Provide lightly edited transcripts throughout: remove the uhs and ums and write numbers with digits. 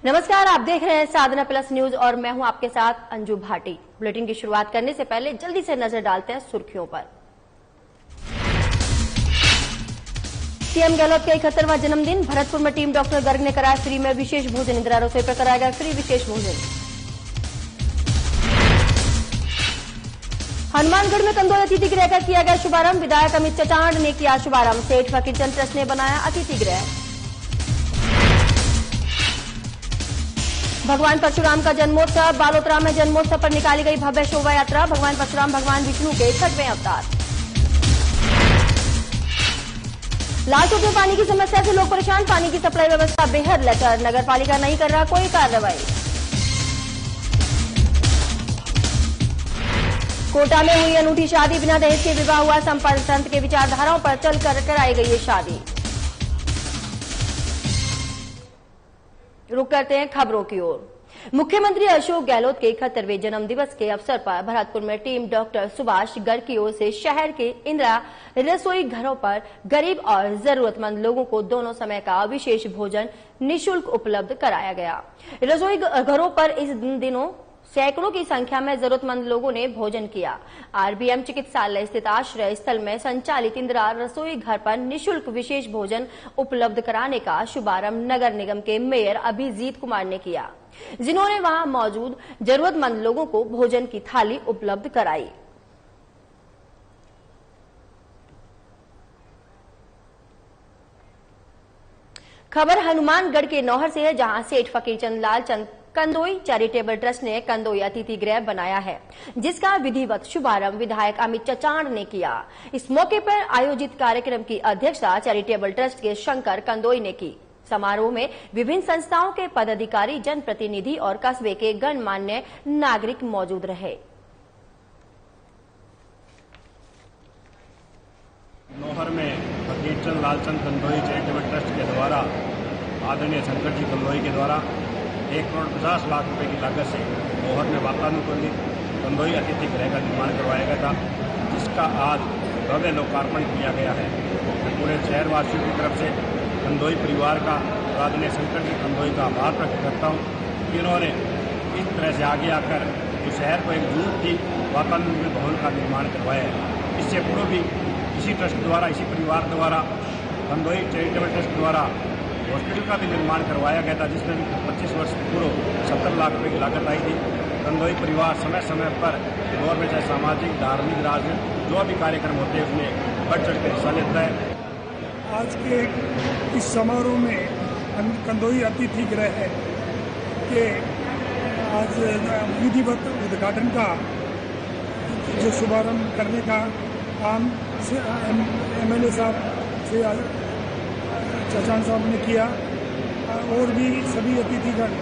नमस्कार, आप देख रहे हैं साधना प्लस न्यूज और मैं हूं आपके साथ अंजू भाटी। बुलेटिन की शुरुआत करने से पहले जल्दी से नजर डालते हैं सुर्खियों पर। सीएम गहलोत का 71वां जन्मदिन, भरतपुर में टीम डॉक्टर गर्ग ने कराया फ्री में विशेष भोजन। इंदिरा रसोई पर कराया गया फ्री विशेष भोजन। हनुमानगढ़ में कंदोई अतिथि गृह का किया गया शुभारंभ, विधायक अमित चचांड ने किया शुभारंभ। सेठ फकीरचंद ट्रस्ट ने बनाया अतिथि गृह। भगवान परशुराम का जन्मोत्सव, बालोतरा में जन्मोत्सव पर निकाली गई भव्य शोभा यात्रा। भगवान परशुराम भगवान विष्णु के 6वें अवतार। लालसोट में पानी की समस्या से लोग परेशान, पानी की सप्लाई व्यवस्था बेहद लचर, नगर पालिका नहीं कर रहा कोई कार्रवाई। कोटा में हुई अनूठी शादी, बिना दहेज के विवाह हुआ संपन्न, संत के विचारधाराओं पर चलकर कराई गई ये शादी। रुक करते हैं खबरों की ओर। मुख्यमंत्री अशोक गहलोत के 71वें जन्म दिवस के अवसर पर भरतपुर में टीम डॉक्टर सुभाष गर्ग की ओर से शहर के इंदिरा रसोई घरों पर गरीब और जरूरतमंद लोगों को दोनों समय का विशेष भोजन निःशुल्क उपलब्ध कराया गया। रसोई घरों पर इस दिनों सैकड़ों की संख्या में जरूरतमंद लोगों ने भोजन किया। आरबीएम चिकित्सालय स्थित आश्रय स्थल में संचालित इंदिरा रसोई घर पर निःशुल्क विशेष भोजन उपलब्ध कराने का शुभारंभ नगर निगम के मेयर अभिजीत कुमार ने किया, जिन्होंने वहां मौजूद जरूरतमंद लोगों को भोजन की थाली उपलब्ध कराई। खबर हनुमानगढ़ के नौहर से है, जहां सेठ फकीरचंद लालचंद कंदोई चैरिटेबल ट्रस्ट ने कंदोई अतिथि गृह बनाया है, जिसका विधिवत शुभारंभ विधायक अमित चचांड ने किया। इस मौके पर आयोजित कार्यक्रम की अध्यक्षता चैरिटेबल ट्रस्ट के शंकर कंदोई ने की। समारोह में विभिन्न संस्थाओं के पदाधिकारी, जनप्रतिनिधि और कस्बे के गणमान्य नागरिक मौजूद रहे। नौहर में फकीरचंद लालचंद कंदोई चैरिटेबल ट्रस्ट के द्वारा आदरणीय शंकर जी कंदोई के द्वारा 1,50,00,000 रुपए की लागत से नौहर में वातानुकूलित कंदोई अतिथि गृह का निर्माण करवाया गया था, जिसका आज भव्य लोकार्पण किया गया है। पूरे शहरवासियों की तरफ से कंदोई परिवार का आदरणीय शंकर जी कंदोई का आभार प्रकट करता हूँ कि उन्होंने इस तरह से आगे आकर जो शहर को एक दूर वातानुकूलित भवन का निर्माण करवाया है। इससे पूर्व भी इसी ट्रस्ट द्वारा, इसी परिवार द्वारा कंदोई चैरिटेबल ट्रस्ट द्वारा हॉस्पिटल का भी निर्माण करवाया गया था, जिसमें 25 वर्ष पूर्व 70 लाख रुपए की लागत आई थी। कंदोई परिवार समय समय पर दौर में चाहे सामाजिक, धार्मिक, राजनीतिक जो भी कार्यक्रम होते हैं उसमें बढ़ चढ़ कर हिस्सा लेता है। आज के इस समारोह में कंदोई अतिथि गृह है कि आज विधिवत उद्घाटन का जो शुभारंभ करने का काम एमएलए साहब से चचांड साहब ने किया और भी सभी अतिथिगण,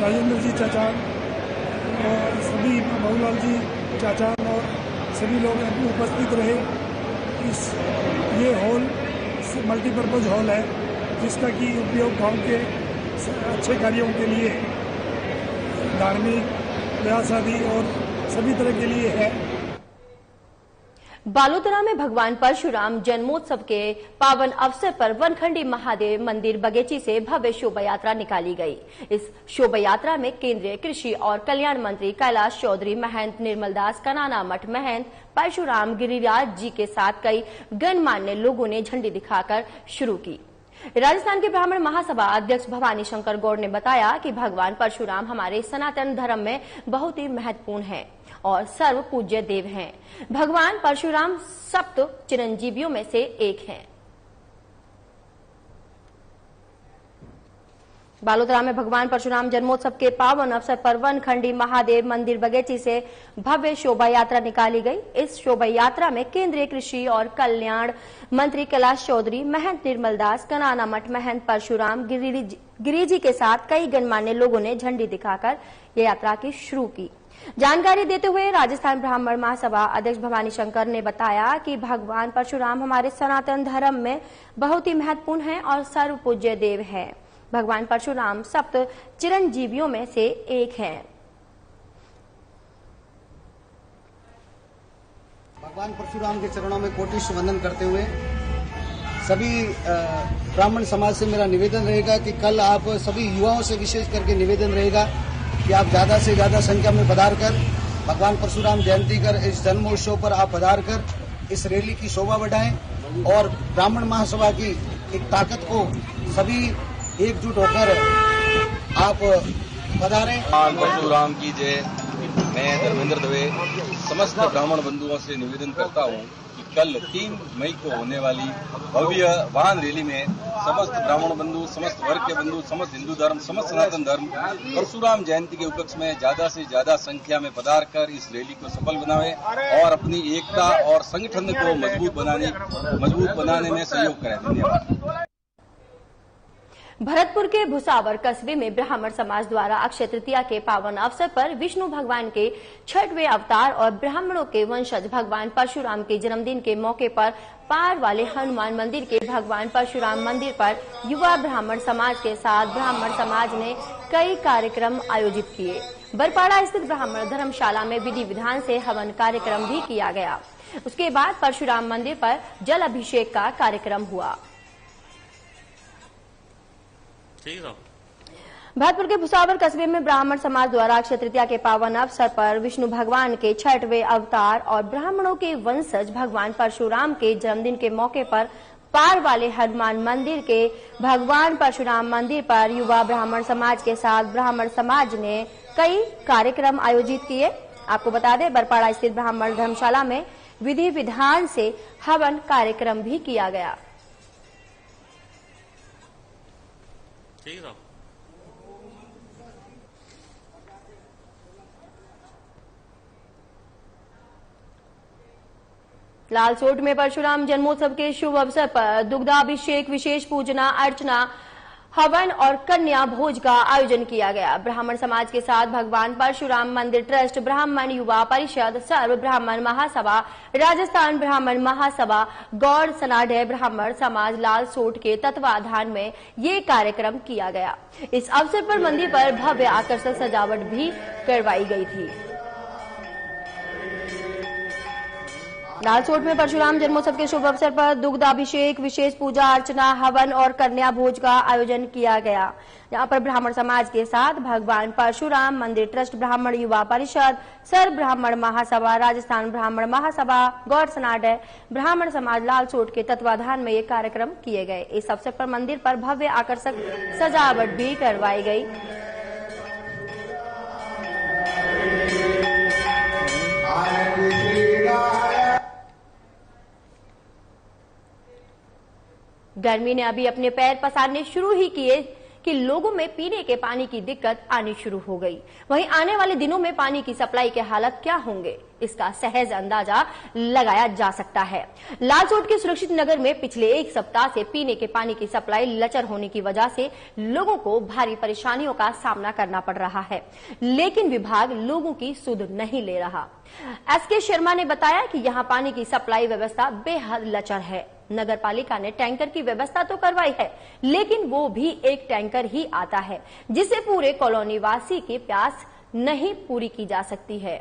राजेंद्र जी चचांड और सभी बाबूलाल जी चचांड और सभी लोग उपस्थित रहे। ये हॉल मल्टीपर्पज़ हॉल है, जिसका कि उपयोग गांव के अच्छे कार्यों के लिए, धार्मिक, ब्याह शादी और सभी तरह के लिए है। बालोतरा में भगवान परशुराम जन्मोत्सव के पावन अवसर पर वनखंडी महादेव मंदिर बगेची से भव्य शोभा यात्रा निकाली गई। इस शोभा यात्रा में केंद्रीय कृषि और कल्याण मंत्री कैलाश चौधरी, महंत निर्मलदास कनाना मठ महंत परशुराम गिरिराज जी के साथ कई गणमान्य लोगों ने झंडी दिखाकर शुरू की। राजस्थान के ब्राह्मण महासभा अध्यक्ष भवानी शंकर गौड़ ने बताया कि भगवान परशुराम हमारे सनातन धर्म में बहुत ही महत्वपूर्ण हैं और सर्व पूज्य देव हैं। भगवान परशुराम सप्त चिरंजीवियों में से एक हैं। बालोतरा में भगवान परशुराम जन्मोत्सव के पावन अवसर पर वनखंडी महादेव मंदिर बगेची से भव्य शोभा यात्रा निकाली गई। इस शोभा यात्रा में केंद्रीय कृषि और कल्याण मंत्री कैलाश चौधरी, महंत निर्मलदास कनाना मठ महंत परशुराम गिरी जी के साथ कई गणमान्य लोगों ने झंडी दिखाकर ये यात्रा की शुरू की। जानकारी देते हुए राजस्थान ब्राह्मण महासभा अध्यक्ष भवानी शंकर ने बताया कि भगवान परशुराम हमारे सनातन धर्म में बहुत ही महत्वपूर्ण हैं और सर्व पूज्य देव हैं। भगवान परशुराम सप्त चिरंजीवियों में से एक हैं। भगवान परशुराम के चरणों में कोटि वंदन करते हुए सभी ब्राह्मण समाज से मेरा निवेदन रहेगा कि कल आप सभी युवाओं से विशेष करके निवेदन रहेगा कि आप ज्यादा से ज्यादा संख्या में पधार कर भगवान परशुराम जयंती कर इस जन्मोत्सव पर आप पधार कर इस रैली की शोभा बढ़ाएं और ब्राह्मण महासभा की एक ताकत को सभी एकजुट होकर आप पधारें। भगवान परशुराम की जय। मैं धर्मेंद्र दवे समस्त ब्राह्मण बंधुओं से निवेदन करता हूं कि कल 3 मई को होने वाली भव्य वाहन रैली में समस्त ब्राह्मण बंधु, समस्त वर्ग के बंधु, समस्त हिंदू धर्म, समस्त सनातन धर्म परशुराम जयंती के उपलक्ष्य में ज्यादा से ज्यादा संख्या में पधार कर इस रैली को सफल बनावे और अपनी एकता और संगठन को मजबूत बनाने में सहयोग करें। धन्यवाद। भरतपुर के भुसावर कस्बे में ब्राह्मण समाज द्वारा अक्षय तृतीया के पावन अवसर पर विष्णु भगवान के 6वें अवतार और ब्राह्मणों के वंशज भगवान परशुराम के जन्मदिन के मौके पर पार वाले हनुमान मंदिर के भगवान परशुराम मंदिर पर युवा ब्राह्मण समाज के साथ ब्राह्मण समाज ने कई कार्यक्रम आयोजित किए। बरपाड़ा स्थित ब्राह्मण धर्मशाला में विधि विधान से हवन कार्यक्रम भी किया गया। उसके बाद परशुराम मंदिर पर जल अभिषेक का कार्यक्रम हुआ। भरतपुर के भुसावर कस्बे में ब्राह्मण समाज द्वारा अक्षय तृतीया के पावन अवसर पर विष्णु भगवान के 6वें अवतार और ब्राह्मणों के वंशज भगवान परशुराम के जन्मदिन के मौके पर पार वाले हनुमान मंदिर के भगवान परशुराम मंदिर पर युवा ब्राह्मण समाज के साथ ब्राह्मण समाज ने कई कार्यक्रम आयोजित किए। आपको बता दें, बरपाड़ा स्थित ब्राह्मण धर्मशाला में विधि विधान से हवन कार्यक्रम भी किया गया। लालसोट में परशुराम जन्मोत्सव के शुभ अवसर पर दुग्धाभिषेक, विशेष पूजना अर्चना, हवन और कन्या भोज का आयोजन किया गया। ब्राह्मण समाज के साथ भगवान परशुराम मंदिर ट्रस्ट, ब्राह्मण युवा परिषद, सर्व ब्राह्मण महासभा, राजस्थान ब्राह्मण महासभा, गौड़ सनाडे ब्राह्मण समाज लालसोट के तत्वाधान में ये कार्यक्रम किया गया। इस अवसर पर मंदिर पर भव्य आकर्षक सजावट भी करवाई गई थी। लालसोट में परशुराम जन्मोत्सव के शुभ अवसर पर दुग्धाभिषेक, विशेष पूजा अर्चना, हवन और कन्या भोज का आयोजन किया गया। यहाँ पर ब्राह्मण समाज के साथ भगवान परशुराम मंदिर ट्रस्ट, ब्राह्मण युवा परिषद, सर्व ब्राह्मण महासभा, राजस्थान ब्राह्मण महासभा, गौड़ सनाडे ब्राह्मण समाज लालसोट के तत्वाधान में ये कार्यक्रम किए गए। इस अवसर पर मंदिर पर भव्य आकर्षक सजावट भी करवाई गई। गर्मी ने अभी अपने पैर पसारने शुरू ही किए कि लोगों में पीने के पानी की दिक्कत आनी शुरू हो गई। वहीं आने वाले दिनों में पानी की सप्लाई के हालत क्या होंगे, इसका सहज अंदाजा लगाया जा सकता है। लालसोट के सुरक्षित नगर में पिछले एक सप्ताह से पीने के पानी की सप्लाई लचर होने की वजह से लोगों को भारी परेशानियों का सामना करना पड़ रहा है, लेकिन विभाग लोगों की सुध नहीं ले रहा। एसके शर्मा ने बताया कि यहाँ पानी की सप्लाई व्यवस्था बेहद लचर है। नगर पालिका ने टैंकर की व्यवस्था तो करवाई है, लेकिन वो भी एक टैंकर ही आता है, जिससे पूरे कॉलोनी वासी की प्यास नहीं पूरी की जा सकती है।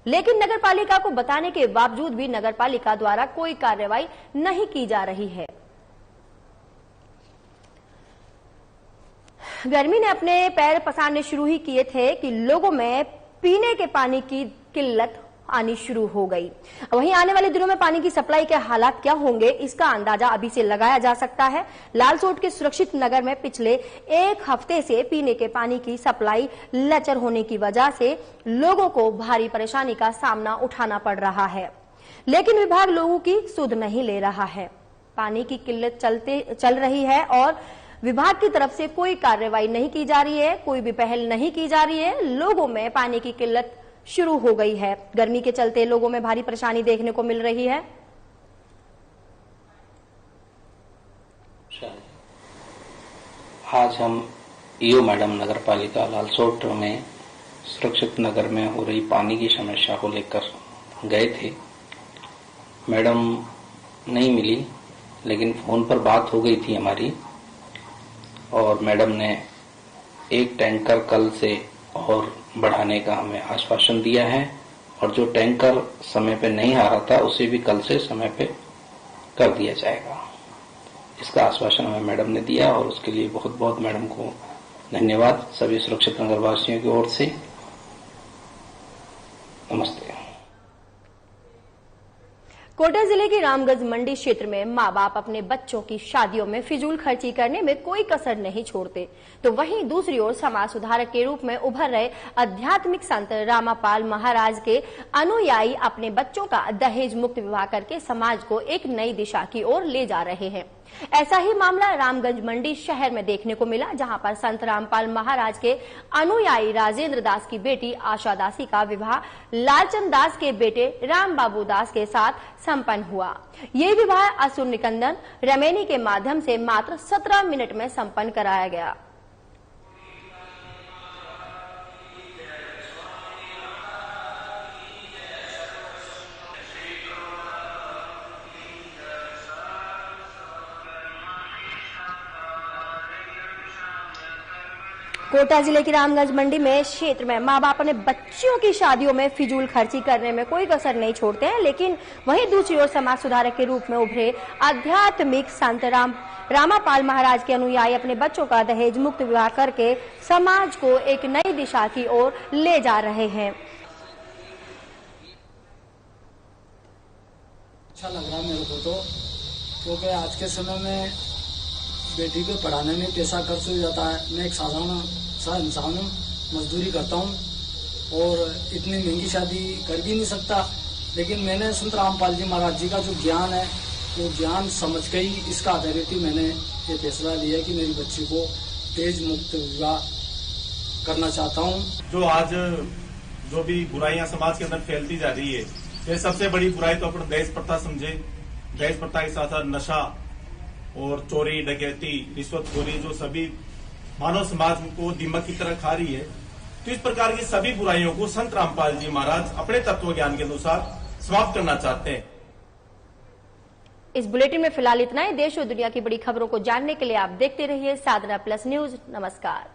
लेकिन नगर पालिका को बताने के बावजूद भी नगर पालिका द्वारा कोई कार्रवाई नहीं की जा रही है। गर्मी ने अपने पैर पसारने शुरू ही किए थे कि लोगों में पीने के पानी की किल्लत आनी शुरू हो गई। वहीं आने वाले दिनों में पानी की सप्लाई के हालात क्या होंगे, इसका अंदाजा अभी से लगाया जा सकता है। लालसोट के सुरक्षित नगर में पिछले एक हफ्ते से पीने के पानी की सप्लाई लचर होने की वजह से लोगों को भारी परेशानी का सामना उठाना पड़ रहा है, लेकिन विभाग लोगों की सुध नहीं ले रहा है। पानी की किल्लत चल रही है और विभाग की तरफ से कोई कार्रवाई नहीं की जा रही है, कोई भी पहल नहीं की जा रही है। लोगों में पानी की किल्लत शुरू हो गई है। गर्मी के चलते लोगों में भारी परेशानी देखने को मिल रही है। आज हम ईओ मैडम नगर पालिका लालसोट में सुरक्षित नगर में हो रही पानी की समस्या को लेकर गए थे। मैडम नहीं मिली, लेकिन फोन पर बात हो गई थी हमारी और मैडम ने एक टैंकर कल से और बढ़ाने का हमें आश्वासन दिया है और जो टैंकर समय पे नहीं आ रहा था उसे भी कल से समय पे कर दिया जाएगा। इसका आश्वासन हमें मैडम ने दिया और उसके लिए बहुत बहुत मैडम को धन्यवाद सभी सुरक्षित नगर वासियों की ओर से। नमस्ते। कोटा जिले के रामगंज मंडी क्षेत्र में मां बाप अपने बच्चों की शादियों में फिजूल खर्ची करने में कोई कसर नहीं छोड़ते, तो वहीं दूसरी ओर समाज सुधारक के रूप में उभर रहे आध्यात्मिक संत रामापाल महाराज के अनुयायी अपने बच्चों का दहेज मुक्त विवाह करके समाज को एक नई दिशा की ओर ले जा रहे हैं। ऐसा ही मामला रामगंज मंडी शहर में देखने को मिला, जहां पर संत रामपाल महाराज के अनुयायी राजेंद्र दास की बेटी आशा दासी का विवाह लालचंद दास के बेटे राम बाबू दास के साथ संपन्न हुआ। ये विवाह असुर निकंदन रमेनी के माध्यम से मात्र 17 मिनट में संपन्न कराया गया। कोटा जिले की रामगंज मंडी में क्षेत्र में मां बाप अपने बच्चों की शादियों में फिजूल खर्ची करने में कोई कसर नहीं छोड़ते हैं, लेकिन वहीं दूसरी ओर समाज सुधारक के रूप में उभरे आध्यात्मिक संत रामापाल महाराज के अनुयायी अपने बच्चों का दहेज मुक्त विवाह करके समाज को एक नई दिशा की ओर ले जा रहे हैं। अच्छा लग रहा है मेरे को तो, क्योंकि आज के समय में बेटी को पढ़ाने में पैसा खर्च हो जाता है। मैं एक साधारण सा इंसान हूँ, मजदूरी करता हूँ और इतनी महंगी शादी कर भी नहीं सकता, लेकिन मैंने संत रामपाल जी महाराज जी का जो ज्ञान है वो ज्ञान समझ के ही इसका आधारित ही मैंने ये फैसला लिया कि मेरी बच्ची को दहेज मुक्त विवाह करना चाहता हूँ। जो आज जो भी बुराइयां समाज के अंदर फैलती जा रही है, ये सबसे बड़ी बुराई तो अपन दहेज प्रथा समझे। दहेज प्रथा के साथ साथ नशा और चोरी डकैती रिश्वतखोरी जो सभी मानव समाज को दीमक की तरह खा रही है, तो इस प्रकार की सभी बुराइयों को संत रामपाल जी महाराज अपने तत्व ज्ञान के अनुसार समाप्त करना चाहते हैं। इस बुलेटिन में फिलहाल इतना ही। देश और दुनिया की बड़ी खबरों को जानने के लिए आप देखते रहिए साधना प्लस न्यूज। नमस्कार।